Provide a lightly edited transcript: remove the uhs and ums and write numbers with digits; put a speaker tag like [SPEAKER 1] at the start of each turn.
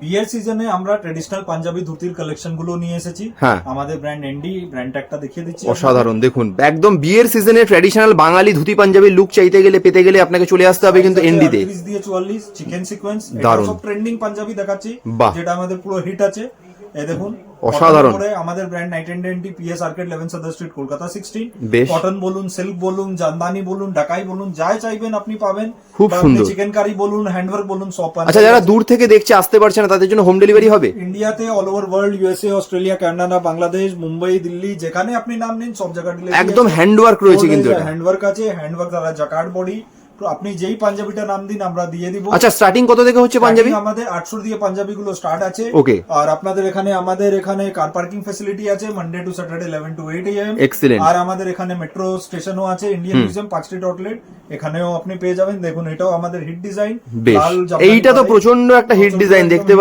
[SPEAKER 1] বিয়ের সিজনে আমরা ট্রেডিশনাল পাঞ্জাবি ধুতির কালেকশন গুলো নিয়ে এসেছি। আমাদের ব্র্যান্ড এনডি, ব্র্যান্ড ট্যাগটা দেখিয়ে দিচ্ছি।
[SPEAKER 2] অসাধারণ, দেখুন একদম বিয়ের সিজনে ট্র্যাডিশনাল বাঙালি ধুতি পাঞ্জাবির লুক চাইতে গেলে পেতে গেলে আপনাকে চলে আসতে হবে কিন্তু এনডিতে।
[SPEAKER 1] 38 দিয়ে 44 চিকেন সিকোয়েন্স,
[SPEAKER 2] দারুণ।
[SPEAKER 1] সব ট্রেন্ডিং পাঞ্জাবি দেখাচ্ছি যেটা আমাদের পুরো হিট আছে। এই দেখুন
[SPEAKER 2] অসাধারণ।
[SPEAKER 1] আমাদের brand night and ND, PS arcade 11 Sudder street, Kolkata 16।
[SPEAKER 2] বেশ।
[SPEAKER 1] কটন বলুন, সিল্ক বলুন, জামদানি বলুন, ঢাকাই বলুন, যাই চাইবেন আপনি পাবেন।
[SPEAKER 2] খুব সুন্দর।
[SPEAKER 1] চিকেন কারি বলুন, হ্যান্ডওয়ার্ক বলুন, সব।
[SPEAKER 2] আচ্ছা, যারা দূর থেকে দেখছে আসতে পারছে না তাদের জন্য হোম ডেলিভারি হবে?
[SPEAKER 1] ইন্ডিয়াতে all over world, USA, Australia, Canada, Bangladesh, Mumbai, Delhi, যেখানে আপনি নাম নিন সব জায়গায় ডেলিভারি।
[SPEAKER 2] একদম হ্যান্ডওয়ার্ক রয়েছে কিন্তু এটা।
[SPEAKER 1] হ্যান্ডওয়ার্ক আছে, হ্যান্ডওয়ার্ক দ্বারা জাকার্ড বডি। তো আপনি যেই পাঞ্জাবিটা নাম দিন আমরা দিয়ে দিব।
[SPEAKER 2] আচ্ছা, স্টার্টিং কত থেকে হচ্ছে পাঞ্জাবি?
[SPEAKER 1] আমাদের 800 দিয়ে পাঞ্জাবি গুলো স্টার্ট আছে।
[SPEAKER 2] ওকে।
[SPEAKER 1] আর আপনাদের এখানে আমাদের এখানে কার পার্কিং ফ্যাসিলিটি আছে Monday to Saturday 11 to 8 AM।
[SPEAKER 2] Excellent.
[SPEAKER 1] আর আমাদের এখানে মেট্রো স্টেশনও আছে, Indian museum, park street outlet, এখানেও আপনি পেয়ে যাবেন। দেখুন এটাও আমাদের হিট ডিজাইন।
[SPEAKER 2] বেশ, এইটা তো প্রচন্ড একটা হিট ডিজাইন দেখতে